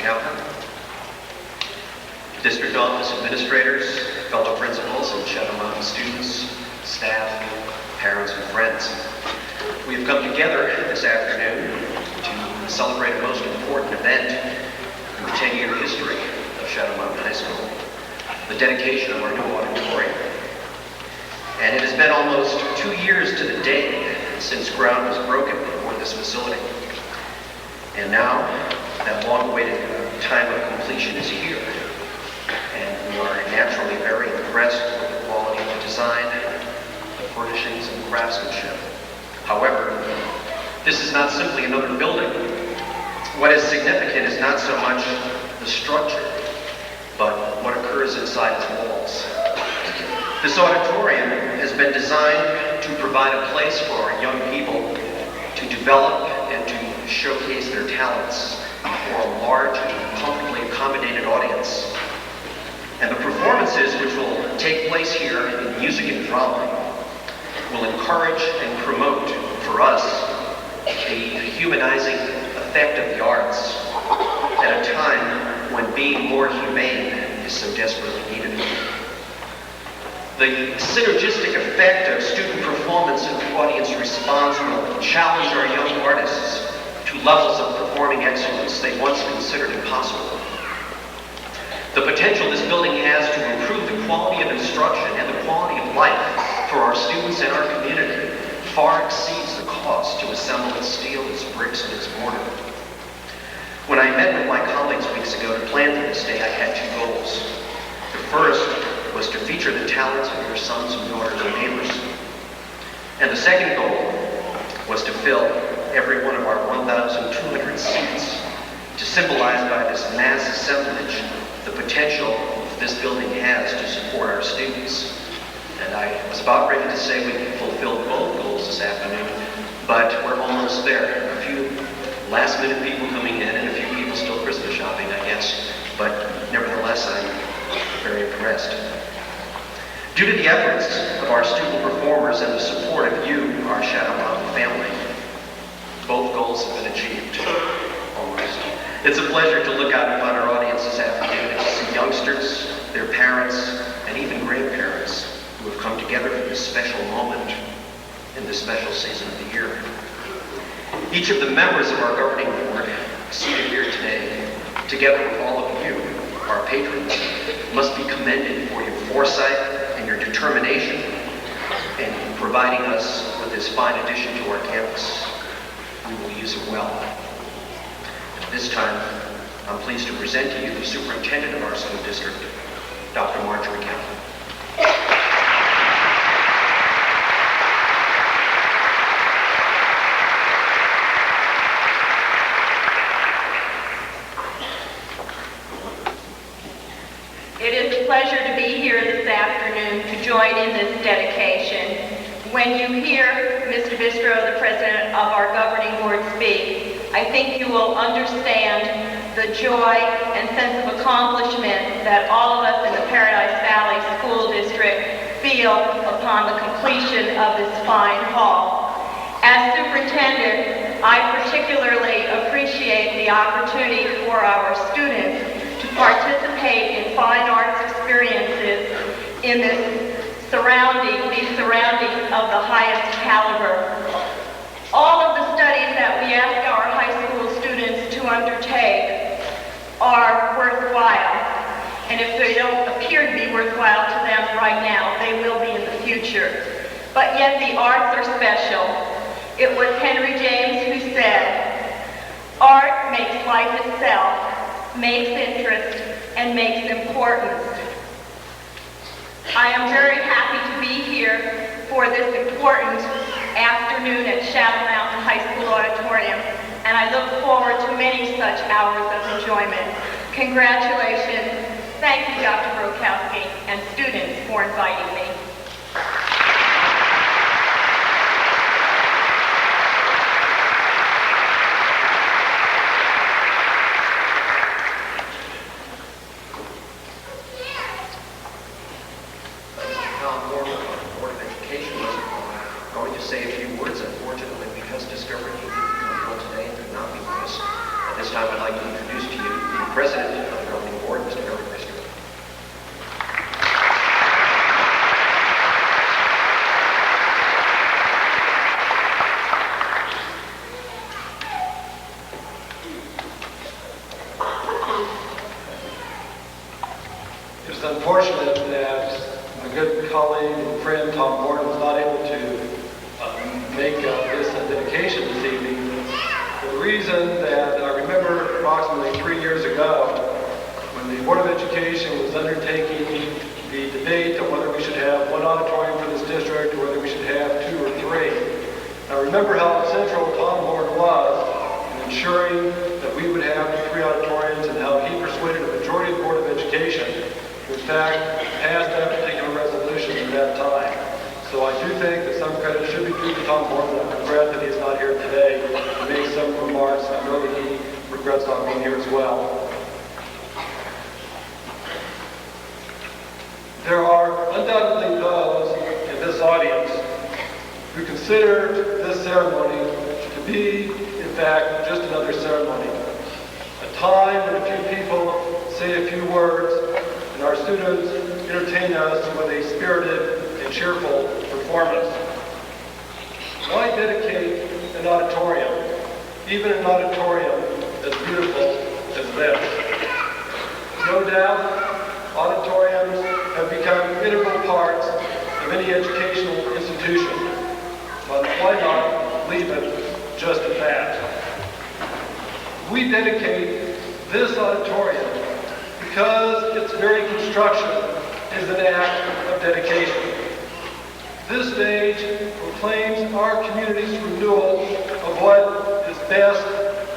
Accountant, District Office Administrators, fellow principals, and Shadow Mountain students, staff, parents, and friends. We have come together this afternoon to celebrate a most important event in the 10-year history of Shadow Mountain High School, the dedication of our new auditorium. And it has been almost 2 years to the day since ground was broken for this facility. And now, that long-awaited time of completion is here. And we are naturally very impressed with the quality of the design, the furnishings, and craftsmanship. However, this is not simply another building. What is significant is not so much the structure, but what occurs inside its walls. This auditorium has been designed to provide a place for our young people to develop and to showcase their talents for a large and comfortably accommodated audience. And the performances which will take place here in music and drama will encourage and promote for us the humanizing effect of the arts at a time when being more humane is so desperately needed. The synergistic effect of student performance and audience response will challenge our young artists to levels of performing excellence they once considered impossible. The potential this building has to improve the quality of instruction and the quality of life for our students and our community far exceeds the cost to assemble its steel, its bricks, and its mortar. When I met with my colleagues weeks ago to plan for this day, I had two goals. The first was to feature the talents of your sons and daughters and neighbors. And the second goal was to fill every one of our 1,200 seats to symbolize by this mass assemblage the potential this building has to support our students. And I was about ready to say we fulfilled both goals this afternoon, but we're almost there. A few last-minute people coming in and a few people still Christmas shopping, I guess. But nevertheless, I'm very impressed. Due to the efforts of our student performers and the support of you, our Shadow Mountain family, both goals have been achieved, almost. It's a pleasure to look out upon our audience this afternoon and to see youngsters, their parents, and even grandparents who have come together for this special moment in this special season of the year. Each of the members of our governing board seated here today, together with all of you, our patrons, must be commended for your foresight and your determination in providing us with this fine addition to our campus. We will use it well. At this time, I'm pleased to present to you the superintendent of our school district, Dr. Marjorie Campbell. It is a pleasure to be here this afternoon to join in this dedication. When you hear Mr. Bistro, the president of our governing board, speak, I think you will understand the joy and sense of accomplishment that all of us in the Paradise Valley School District feel upon the completion of this fine hall. As superintendent, I particularly appreciate the opportunity for our students to participate in fine arts experiences in these surroundings of the highest caliber. All of the studies that we ask our high school students to undertake are worthwhile. And if they don't appear to be worthwhile to them right now, they will be in the future. But yet the arts are special. It was Henry James who said, "Art makes life itself, makes interest, and makes importance." I am very happy to be here for this important afternoon at Shadow Mountain High School Auditorium, and I look forward to many such hours of enjoyment. Congratulations. Thank you, Dr. Brokowski, and students for inviting me. Say a few words, unfortunately, because discovering he didn't come today and could not be with us. At this time, I'd like to introduce to you the President of the Governing Board, Mr. Bistro. It's unfortunate that my good colleague and friend Tom Gordon was not able to make this dedication this evening. For the reason that I remember approximately 3 years ago, when the Board of Education was undertaking the debate on whether we should have one auditorium for this district or whether we should have 2 or 3. I remember how central Tom Gordon was in ensuring that we would have 3 auditoriums and how he persuaded a majority of the Board of Education to, in fact, pass that particular resolution at that time. So I do think that some credit should be due to Tom Gordon. I regret that he's not here today to make some remarks. I know that he regrets not being here as well. There are undoubtedly those in this audience who consider this ceremony to be, in fact, just another ceremony. A time when a few people say a few words and our students entertain us with a spirited and cheerful performance. Why dedicate an auditorium, even an auditorium as beautiful as this? No doubt, auditoriums have become integral parts of any educational institution, but why not leave it just at that? We dedicate this auditorium because its very construction is an act of dedication. This stage proclaims our community's renewal of what is best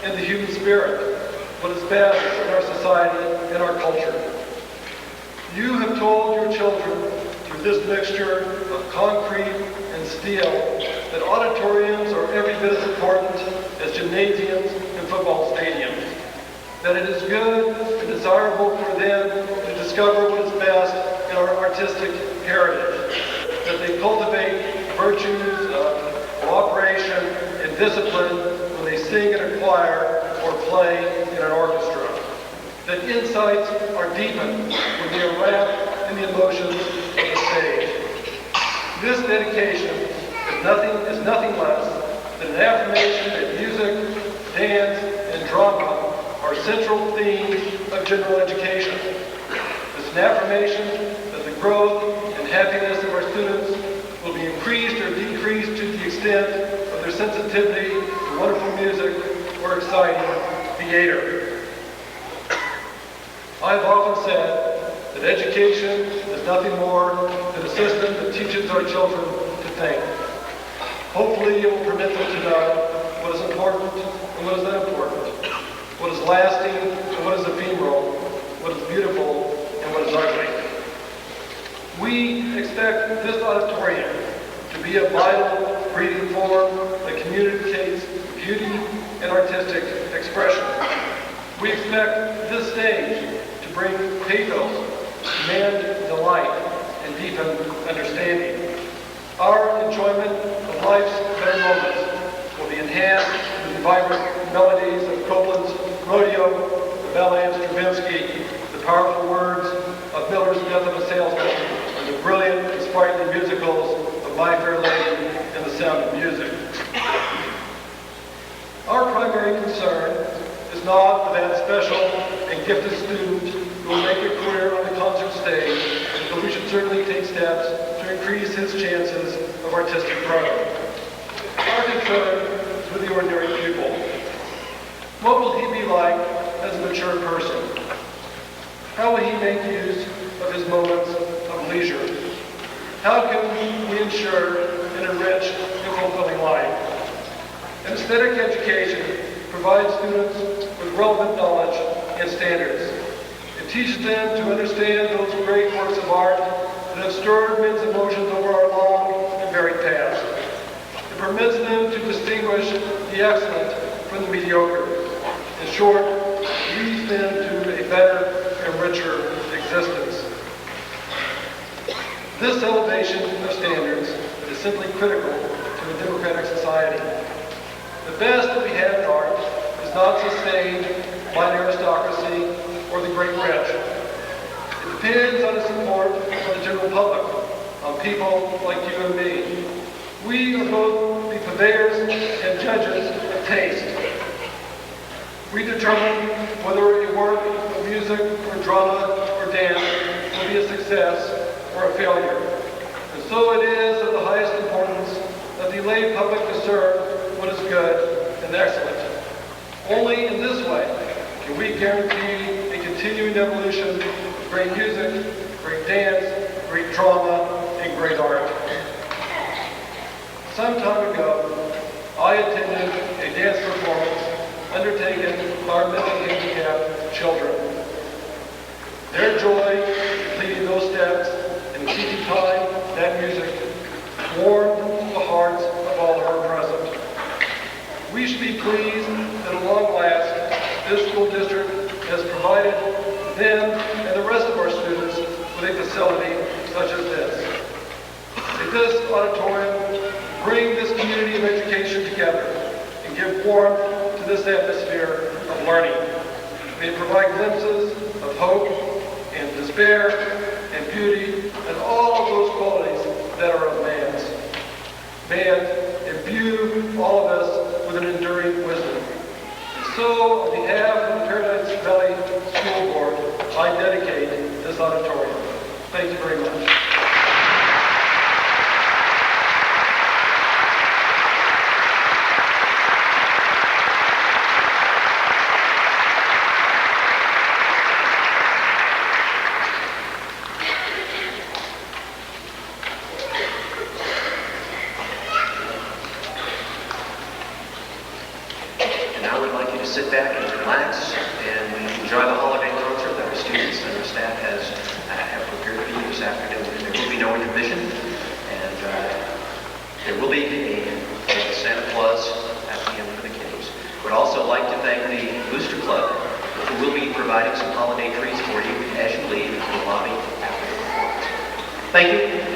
in the human spirit, what is best in our society and our culture. You have told your children through this mixture of concrete and steel that auditoriums are every bit as important as gymnasiums and football stadiums, that it is good and desirable for them to discover what is best in our artistic heritage, that they cultivate virtues of cooperation and discipline when they sing in a choir or play in an orchestra, that insights are deepened when they are wrapped in the emotions of the stage. This dedication is nothing less than an affirmation that music, dance, and drama are central themes of general education. It's an affirmation that the growth and happiness of our students will be increased or decreased to the extent of their sensitivity to wonderful music or exciting theater. I've often said that education is nothing more than a system that teaches our children to think. Hopefully it will permit them to know what is important and what is unimportant, what is lasting and what is ephemeral, what is beautiful and what is ugly. We expect this auditorium to be a vital breathing form that communicates beauty and artistic expression. We expect this stage to bring pathos, command delight, and deepen understanding. Our enjoyment of life's better moments will be enhanced with the vibrant melodies of Copland's Rodeo, the ballet of Stravinsky, the powerful words of Miller's Death of a Salesman, and the brilliant and sprightly musicals of My Fair Lady and The Sound of Music. Our primary concern is not for that special and gifted student who will make a career on the concert stage, but we should certainly take steps to increase his chances of artistic growth. Our concern is with the ordinary pupil. What will he be like as a mature person? How will he make use of his moments of leisure? How can we ensure an enriched and fulfilling life? An aesthetic education provides students with relevant knowledge and standards. It teaches them to understand those great works of art that have stirred men's emotions over our long and varied past. It permits them to distinguish the excellent from the mediocre. In short, it leads them to a better and richer existence. This elevation of standards is simply critical to a democratic society. The best that we have in art is not sustained by an aristocracy people like you and me. We are both the purveyors and judges of taste. We determine whether a work of music or drama or dance will be a success or a failure. And so it is of the highest importance that the lay public discern what is good and excellent. Only in this way can we guarantee a continuing evolution of great music, great dance, great drama, and great art. Some time ago, I attended a dance performance undertaken by our mentally handicapped children. Their joy in completing those steps and keeping time, that music, warmed the hearts of all who were present. We should be pleased that at long last, this school district has provided them and the rest of our students with a facility such as this. May this auditorium bring this community of education together and give warmth to this atmosphere of learning. May it provide glimpses of hope and despair and beauty and all of those qualities that are of man's. May it imbue all of us with an enduring wisdom. And so, on behalf of the Paradise Valley School Board, I dedicate this auditorium. Thank you very much. Sit back and relax and enjoy the holiday concert that our students and our staff have prepared for you this afternoon. There will be no intermission, and there will be a Santa Claus at the end for the kids. Would also like to thank the Booster Club, who will be providing some holiday treats for you as you leave the lobby after the performance. Thank you.